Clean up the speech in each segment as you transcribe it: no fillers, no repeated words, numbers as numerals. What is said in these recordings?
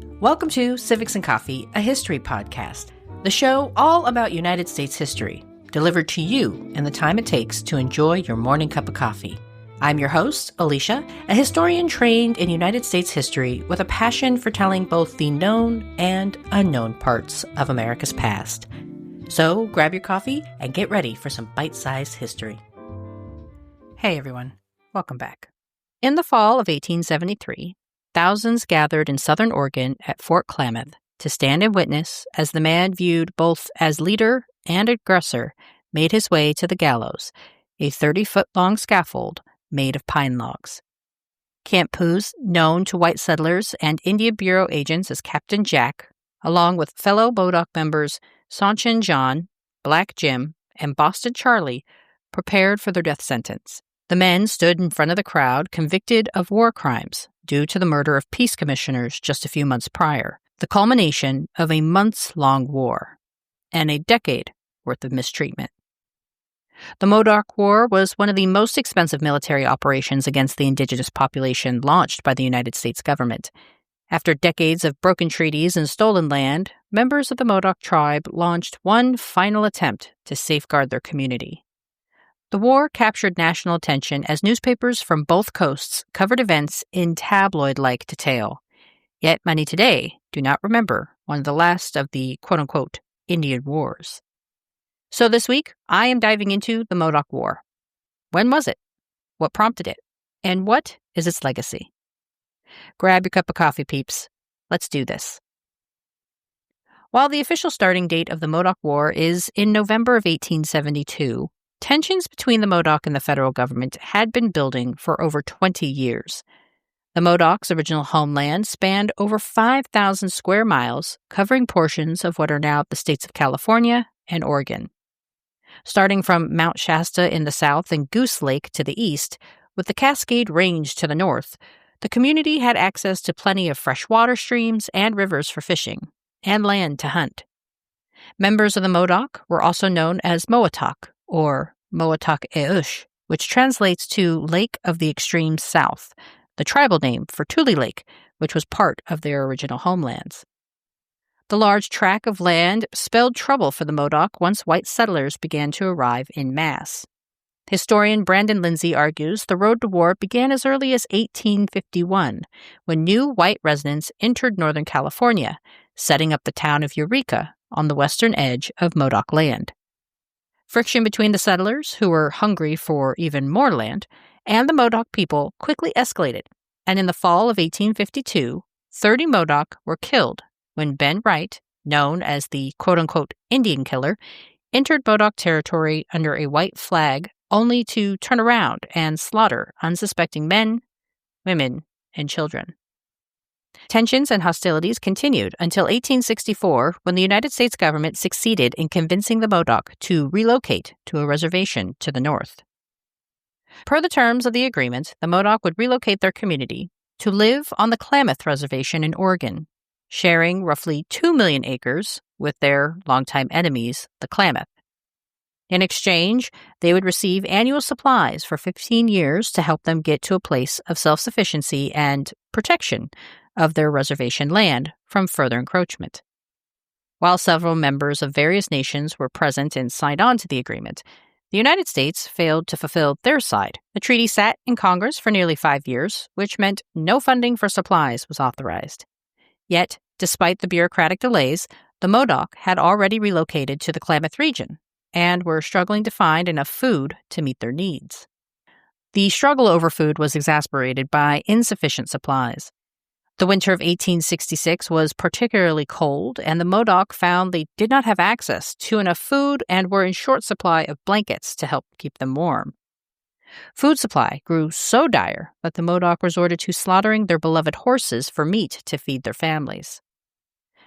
Welcome to Civics and Coffee, a history podcast, the show all about United States history, delivered to you in the time it takes to enjoy your morning cup of coffee. I'm your host, Alicia, a historian trained in United States history with a passion for telling both the known and unknown parts of America's past. So grab your coffee and get ready for some bite-sized history. Hey everyone, welcome back. In the fall of 1873, thousands gathered in southern Oregon at Fort Klamath to stand and witness as the man viewed both as leader and aggressor made his way to the gallows, a 30-foot-long scaffold made of pine logs. Camp Poos, known to white settlers and Indian Bureau agents as Captain Jack, along with fellow Modoc members Saunchin John, Black Jim, and Boston Charlie, prepared for their death sentence. The men stood in front of the crowd convicted of war crimes due to the murder of peace commissioners just a few months prior, the culmination of a months-long war and a decade worth of mistreatment. The Modoc War was one of the most expensive military operations against the indigenous population launched by the United States government. After decades of broken treaties and stolen land, members of the Modoc tribe launched one final attempt to safeguard their community. The war captured national attention as newspapers from both coasts covered events in tabloid-like detail. Yet many today do not remember one of the last of the quote-unquote Indian Wars. So this week, I am diving into the Modoc War. When was it? What prompted it? And what is its legacy? Grab your cup of coffee, peeps. Let's do this. While the official starting date of the Modoc War is in November of 1872, tensions between the Modoc and the federal government had been building for over 20 years. The Modoc's original homeland spanned over 5,000 square miles, covering portions of what are now the states of California and Oregon. Starting from Mount Shasta in the south and Goose Lake to the east, with the Cascade Range to the north, the community had access to plenty of fresh water streams and rivers for fishing, and land to hunt. Members of the Modoc were also known as Moatoc, or Moatoc-e-Ush, which translates to Lake of the Extreme South, the tribal name for Tule Lake, which was part of their original homelands. The large tract of land spelled trouble for the Modoc once white settlers began to arrive en masse. Historian Brandon Lindsay argues the road to war began as early as 1851, when new white residents entered Northern California, setting up the town of Eureka on the western edge of Modoc land. Friction between the settlers, who were hungry for even more land, and the Modoc people quickly escalated, and in the fall of 1852, 30 Modoc were killed when Ben Wright, known as the quote-unquote Indian killer, entered Modoc territory under a white flag only to turn around and slaughter unsuspecting men, women, and children. Tensions and hostilities continued until 1864, when the United States government succeeded in convincing the Modoc to relocate to a reservation to the north. Per the terms of the agreement, the Modoc would relocate their community to live on the Klamath Reservation in Oregon, sharing roughly 2 million acres with their longtime enemies, the Klamath. In exchange, they would receive annual supplies for 15 years to help them get to a place of self-sufficiency and protection of their reservation land from further encroachment. While several members of various nations were present and signed on to the agreement, the United States failed to fulfill their side. The treaty sat in Congress for nearly 5 years, which meant no funding for supplies was authorized. Yet, despite the bureaucratic delays, the Modoc had already relocated to the Klamath region and were struggling to find enough food to meet their needs. The struggle over food was exacerbated by insufficient supplies. The winter of 1866 was particularly cold, and the Modoc found they did not have access to enough food and were in short supply of blankets to help keep them warm. Food supply grew so dire that the Modoc resorted to slaughtering their beloved horses for meat to feed their families.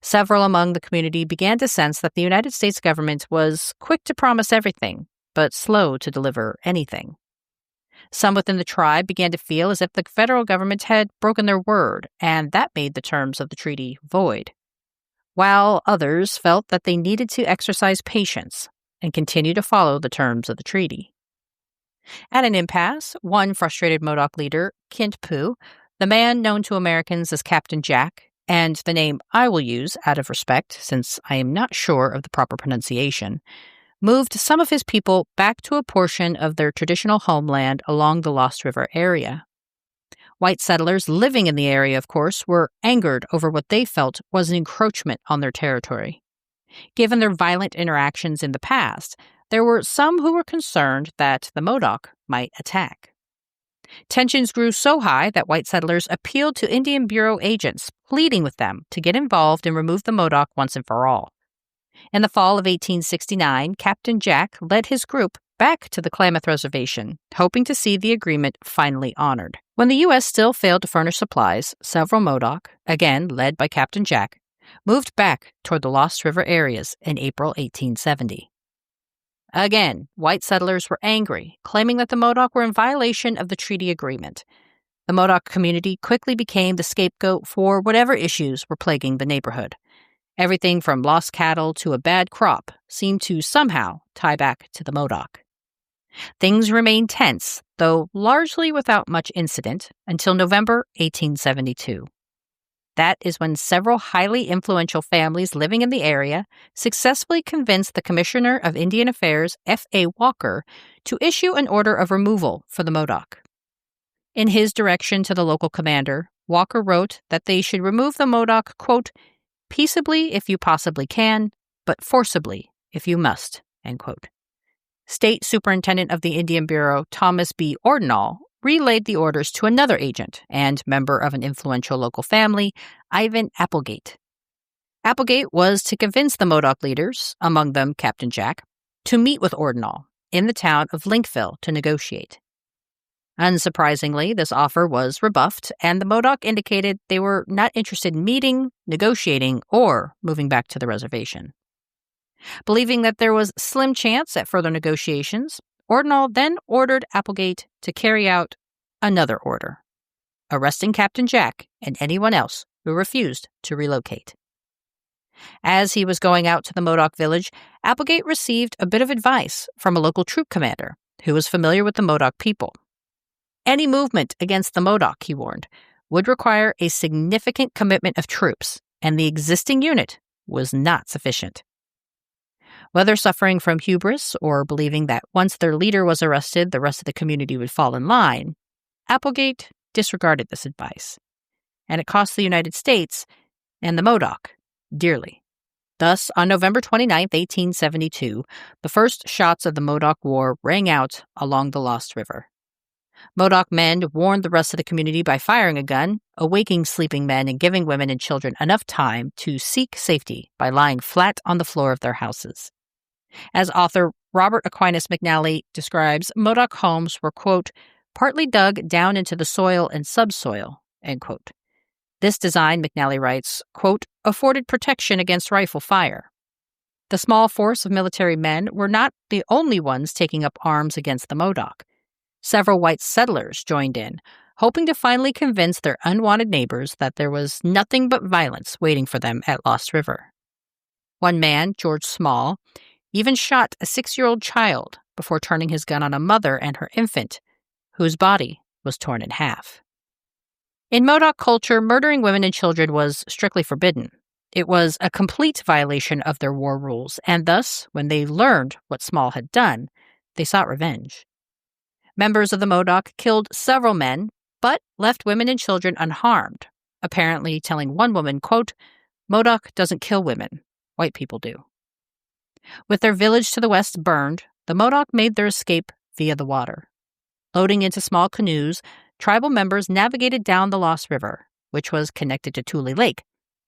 Several among the community began to sense that the United States government was quick to promise everything, but slow to deliver anything. Some within the tribe began to feel as if the federal government had broken their word, and that made the terms of the treaty void, while others felt that they needed to exercise patience and continue to follow the terms of the treaty. At an impasse, one frustrated Modoc leader, Camp Poos, the man known to Americans as Captain Jack, and the name I will use out of respect, since I am not sure of the proper pronunciation, moved some of his people back to a portion of their traditional homeland along the Lost River area. White settlers living in the area, of course, were angered over what they felt was an encroachment on their territory. Given their violent interactions in the past, there were some who were concerned that the Modoc might attack. Tensions grew so high that white settlers appealed to Indian Bureau agents, pleading with them to get involved and remove the Modoc once and for all. In the fall of 1869, Captain Jack led his group back to the Klamath Reservation, hoping to see the agreement finally honored. When the U.S. still failed to furnish supplies, several Modoc, again led by Captain Jack, moved back toward the Lost River areas in April 1870. Again, white settlers were angry, claiming that the Modoc were in violation of the treaty agreement. The Modoc community quickly became the scapegoat for whatever issues were plaguing the neighborhood. Everything from lost cattle to a bad crop seemed to somehow tie back to the Modoc. Things remained tense, though largely without much incident, until November 1872. That is when several highly influential families living in the area successfully convinced the Commissioner of Indian Affairs, F.A. Walker, to issue an order of removal for the Modoc. In his direction to the local commander, Walker wrote that they should remove the Modoc, quote, peaceably if you possibly can, but forcibly if you must, end quote. State Superintendent of the Indian Bureau, Thomas B. Ordinall, relayed the orders to another agent and member of an influential local family, Ivan Applegate. Applegate was to convince the Modoc leaders, among them Captain Jack, to meet with Ordinall in the town of Linkville to negotiate. Unsurprisingly, this offer was rebuffed, and the Modoc indicated they were not interested in meeting, negotiating, or moving back to the reservation. Believing that there was slim chance at further negotiations, Ordinall then ordered Applegate to carry out another order, arresting Captain Jack and anyone else who refused to relocate. As he was going out to the Modoc village, Applegate received a bit of advice from a local troop commander who was familiar with the Modoc people. Any movement against the Modoc, he warned, would require a significant commitment of troops, and the existing unit was not sufficient. Whether suffering from hubris or believing that once their leader was arrested, the rest of the community would fall in line, Applegate disregarded this advice, and it cost the United States and the Modoc dearly. Thus, on November 29, 1872, the first shots of the Modoc War rang out along the Lost River. Modoc men warned the rest of the community by firing a gun, awaking sleeping men and giving women and children enough time to seek safety by lying flat on the floor of their houses. As author Robert Aquinas McNally describes, Modoc homes were, quote, partly dug down into the soil and subsoil, end quote. This design, McNally writes, quote, afforded protection against rifle fire. The small force of military men were not the only ones taking up arms against the Modoc. Several white settlers joined in, hoping to finally convince their unwanted neighbors that there was nothing but violence waiting for them at Lost River. One man, George Small, even shot a 6-year-old child before turning his gun on a mother and her infant, whose body was torn in half. In Modoc culture, murdering women and children was strictly forbidden. It was a complete violation of their war rules, and thus, when they learned what Small had done, they sought revenge. Members of the Modoc killed several men, but left women and children unharmed, apparently telling one woman, quote, Modoc doesn't kill women, white people do. With their village to the west burned, the Modoc made their escape via the water. Loading into small canoes, tribal members navigated down the Lost River, which was connected to Tule Lake,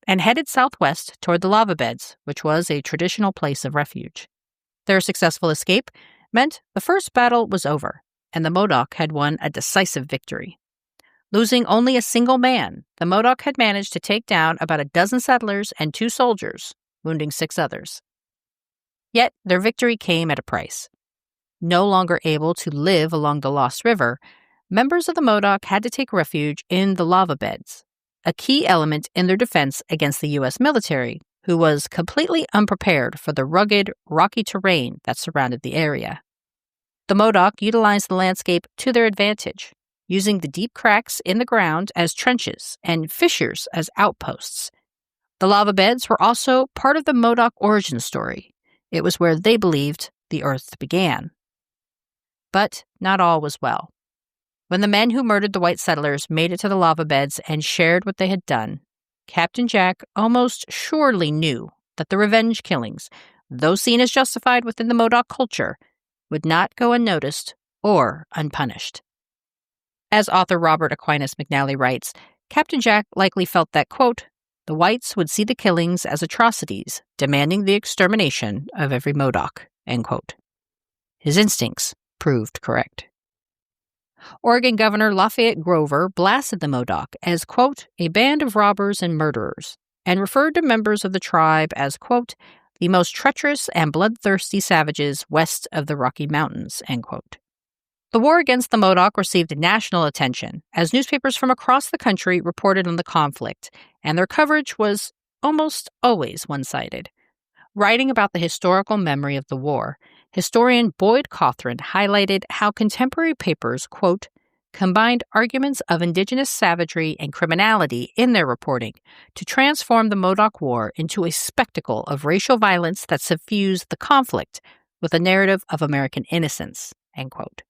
and headed southwest toward the lava beds, which was a traditional place of refuge. Their successful escape meant the first battle was over, and the Modoc had won a decisive victory. Losing only a single man, the Modoc had managed to take down about a dozen settlers and 2 soldiers, wounding 6 others. Yet their victory came at a price. No longer able to live along the Lost River, members of the Modoc had to take refuge in the lava beds, a key element in their defense against the U.S. military, who was completely unprepared for the rugged, rocky terrain that surrounded the area. The Modoc utilized the landscape to their advantage, using the deep cracks in the ground as trenches and fissures as outposts. The lava beds were also part of the Modoc origin story. It was where they believed the Earth began. But not all was well. When the men who murdered the white settlers made it to the lava beds and shared what they had done, Captain Jack almost surely knew that the revenge killings, though seen as justified within the Modoc culture, would not go unnoticed or unpunished. As author Robert Aquinas McNally writes, Captain Jack likely felt that, quote, the whites would see the killings as atrocities, demanding the extermination of every Modoc, end quote. His instincts proved correct. Oregon Governor Lafayette Grover blasted the Modoc as, quote, a band of robbers and murderers, and referred to members of the tribe as, quote, the most treacherous and bloodthirsty savages west of the Rocky Mountains, end quote. The war against the Modoc received national attention as newspapers from across the country reported on the conflict, and their coverage was almost always one-sided. Writing about the historical memory of the war, historian Boyd Cothran highlighted how contemporary papers, quote, combined arguments of indigenous savagery and criminality in their reporting to transform the Modoc War into a spectacle of racial violence that suffused the conflict with a narrative of American innocence, end quote.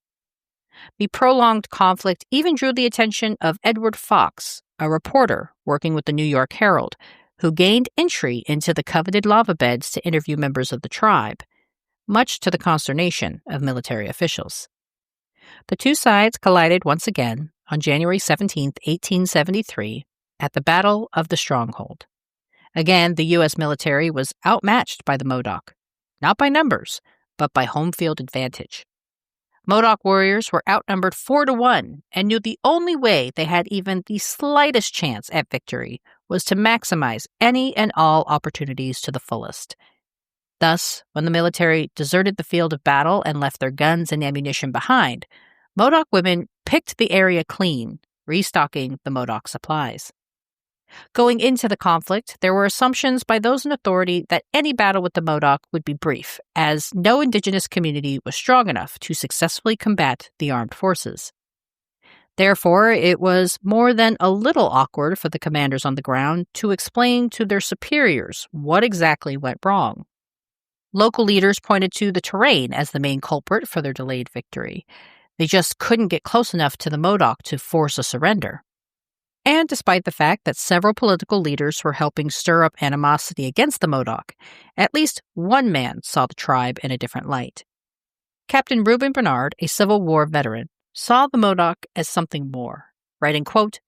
The prolonged conflict even drew the attention of Edward Fox, a reporter working with the New York Herald, who gained entry into the coveted lava beds to interview members of the tribe, much to the consternation of military officials. The two sides collided once again on January 17, 1873, at the Battle of the Stronghold. Again, the U.S. military was outmatched by the Modoc, not by numbers, but by home field advantage. Modoc warriors were outnumbered 4-1 and knew the only way they had even the slightest chance at victory was to maximize any and all opportunities to the fullest. Thus, when the military deserted the field of battle and left their guns and ammunition behind, Modoc women picked the area clean, restocking the Modoc supplies. Going into the conflict, there were assumptions by those in authority that any battle with the Modoc would be brief, as no indigenous community was strong enough to successfully combat the armed forces. Therefore, it was more than a little awkward for the commanders on the ground to explain to their superiors what exactly went wrong. Local leaders pointed to the terrain as the main culprit for their delayed victory. They just couldn't get close enough to the Modoc to force a surrender. And despite the fact that several political leaders were helping stir up animosity against the Modoc, at least one man saw the tribe in a different light. Captain Reuben Bernard, a Civil War veteran, saw the Modoc as something more, writing, quote,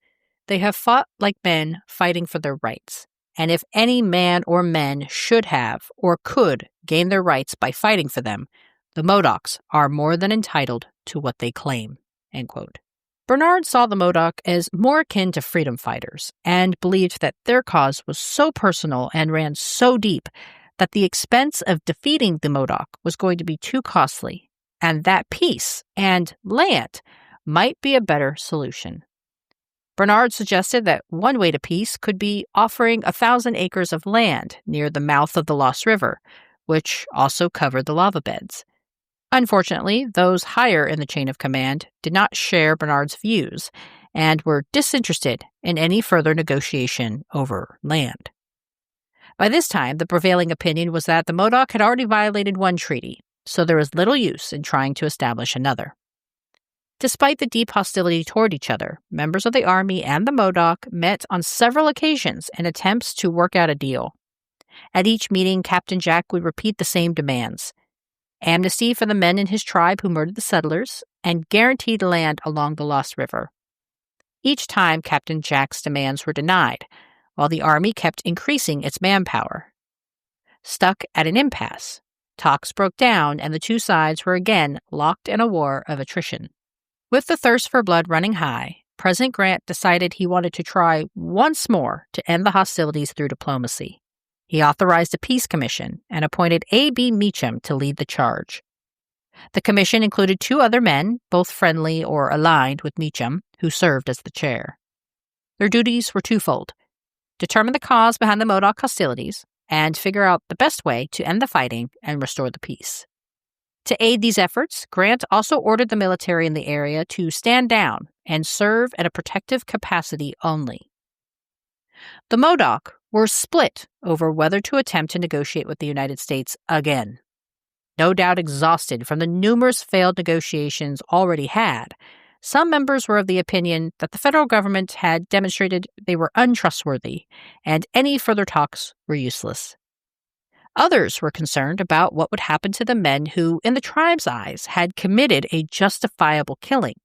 they have fought like men fighting for their rights, and if any man or men should have or could gain their rights by fighting for them, the Modocs are more than entitled to what they claim, end quote. Bernard saw the Modoc as more akin to freedom fighters and believed that their cause was so personal and ran so deep that the expense of defeating the Modoc was going to be too costly, and that peace and land might be a better solution. Bernard suggested that one way to peace could be offering 1,000 acres of land near the mouth of the Lost River, which also covered the lava beds. Unfortunately, those higher in the chain of command did not share Bernard's views and were disinterested in any further negotiation over land. By this time, the prevailing opinion was that the Modoc had already violated one treaty, so there was little use in trying to establish another. Despite the deep hostility toward each other, members of the Army and the Modoc met on several occasions in attempts to work out a deal. At each meeting, Captain Jack would repeat the same demands: amnesty for the men in his tribe who murdered the settlers, and guaranteed land along the Lost River. Each time, Captain Jack's demands were denied, while the Army kept increasing its manpower. Stuck at an impasse, talks broke down and the two sides were again locked in a war of attrition. With the thirst for blood running high, President Grant decided he wanted to try once more to end the hostilities through diplomacy. He authorized a peace commission and appointed A.B. Meacham to lead the charge. The commission included 2 other men, both friendly or aligned with Meacham, who served as the chair. Their duties were twofold: determine the cause behind the Modoc hostilities and figure out the best way to end the fighting and restore the peace. To aid these efforts, Grant also ordered the military in the area to stand down and serve at a protective capacity only. The Modoc were split over whether to attempt to negotiate with the United States again. No doubt exhausted from the numerous failed negotiations already had, some members were of the opinion that the federal government had demonstrated they were untrustworthy and any further talks were useless. Others were concerned about what would happen to the men who, in the tribe's eyes, had committed a justifiable killing.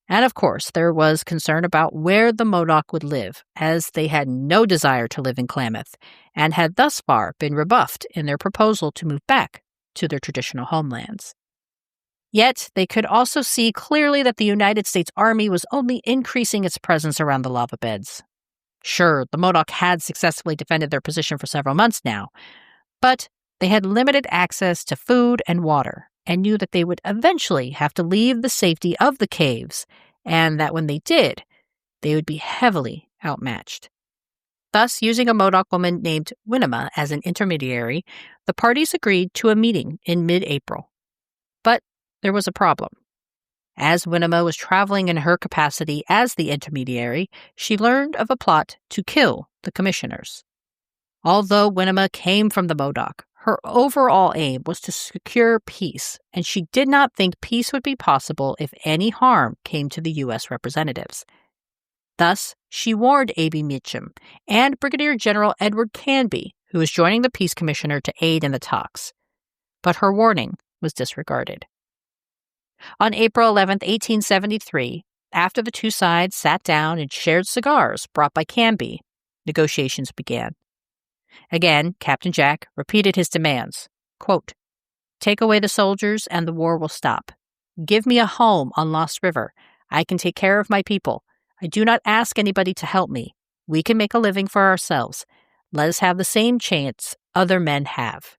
And of course, there was concern about where the Modoc would live, as they had no desire to live in Klamath and had thus far been rebuffed in their proposal to move back to their traditional homelands. Yet, they could also see clearly that the United States Army was only increasing its presence around the lava beds. Sure, the Modoc had successfully defended their position for several months now, but they had limited access to food and water and knew that they would eventually have to leave the safety of the caves and that when they did, they would be heavily outmatched. Thus, using a Modoc woman named Winema as an intermediary, the parties agreed to a meeting in mid-April. But there was a problem. As Winema was traveling in her capacity as the intermediary, she learned of a plot to kill the commissioners. Although Winema came from the Modoc, her overall aim was to secure peace, and she did not think peace would be possible if any harm came to the U.S. representatives. Thus, she warned A.B. Meacham and Brigadier General Edward Canby, who was joining the peace commissioner to aid in the talks. But her warning was disregarded. On April 11, 1873, after the two sides sat down and shared cigars brought by Canby, negotiations began. Again, Captain Jack repeated his demands. Quote, "Take away the soldiers and the war will stop. Give me a home on Lost River. I can take care of my people. I do not ask anybody to help me. We can make a living for ourselves. Let us have the same chance other men have."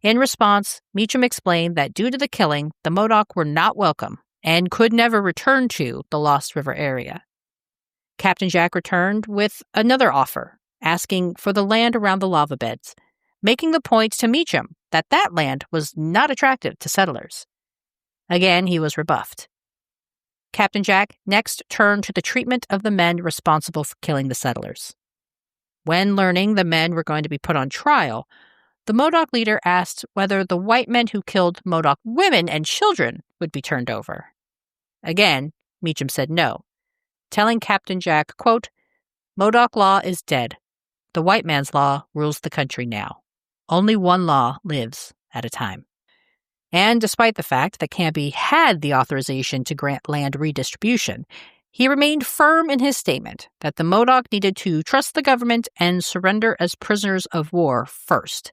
In response, Meacham explained that due to the killing, the Modoc were not welcome and could never return to the Lost River area. Captain Jack returned with another offer, asking for the land around the lava beds, making the point to Meacham that that land was not attractive to settlers. Again, he was rebuffed. Captain Jack next turned to the treatment of the men responsible for killing the settlers. When learning the men were going to be put on trial, the Modoc leader asked whether the white men who killed Modoc women and children would be turned over. Again, Meacham said no, telling Captain Jack, quote, "Modoc law is dead. The white man's law rules the country now. Only one law lives at a time." And despite the fact that Canby had the authorization to grant land redistribution, he remained firm in his statement that the Modoc needed to trust the government and surrender as prisoners of war first.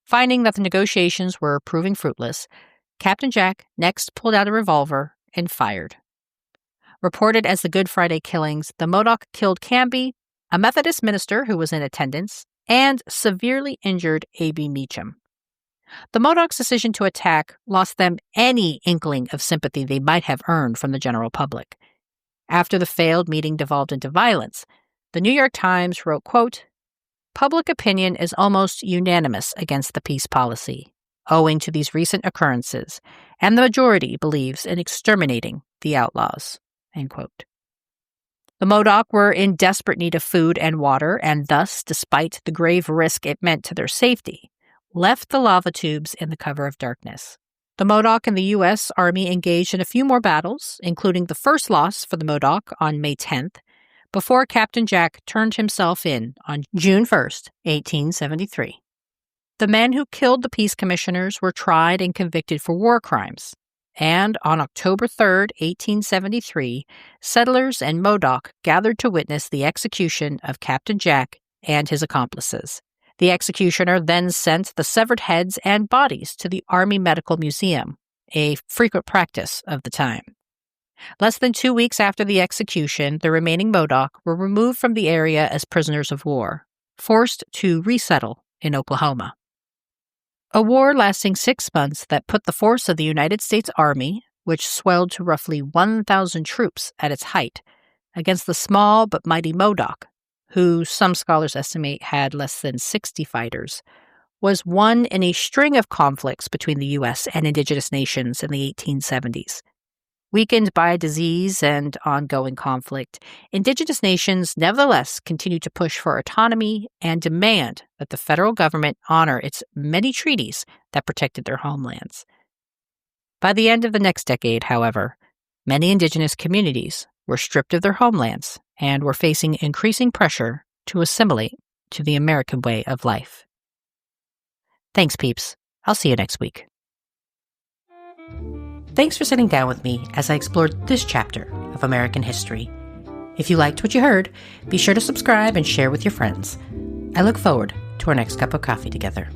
Finding that the negotiations were proving fruitless, Captain Jack next pulled out a revolver and fired. Reported as the Good Friday killings, the Modoc killed Canby, a Methodist minister who was in attendance, and severely injured A.B. Meacham. The Modoc's decision to attack lost them any inkling of sympathy they might have earned from the general public. After the failed meeting devolved into violence, the New York Times wrote, quote, "Public opinion is almost unanimous against the peace policy, owing to these recent occurrences, and the majority believes in exterminating the outlaws." End quote. The Modoc were in desperate need of food and water, and thus, despite the grave risk it meant to their safety, left the lava tubes in the cover of darkness. The Modoc and the U.S. Army engaged in a few more battles, including the first loss for the Modoc on May 10th, before Captain Jack turned himself in on June 1st, 1873. The men who killed the peace commissioners were tried and convicted for war crimes, and on October 3rd, 1873, settlers and Modoc gathered to witness the execution of Captain Jack and his accomplices. The executioner then sent the severed heads and bodies to the Army Medical Museum, a frequent practice of the time. Less than 2 weeks after the execution, the remaining Modoc were removed from the area as prisoners of war, forced to resettle in Oklahoma. A war lasting 6 months that put the force of the United States Army, which swelled to roughly 1,000 troops at its height, against the small but mighty Modoc, who some scholars estimate had less than 60 fighters, was one in a string of conflicts between the U.S. and indigenous nations in the 1870s. Weakened by disease and ongoing conflict, indigenous nations nevertheless continued to push for autonomy and demand that the federal government honor its many treaties that protected their homelands. By the end of the next decade, however, many indigenous communities were stripped of their homelands and were facing increasing pressure to assimilate to the American way of life. Thanks, peeps. I'll see you next week. Thanks for sitting down with me as I explored this chapter of American history. If you liked what you heard, be sure to subscribe and share with your friends. I look forward to our next cup of coffee together.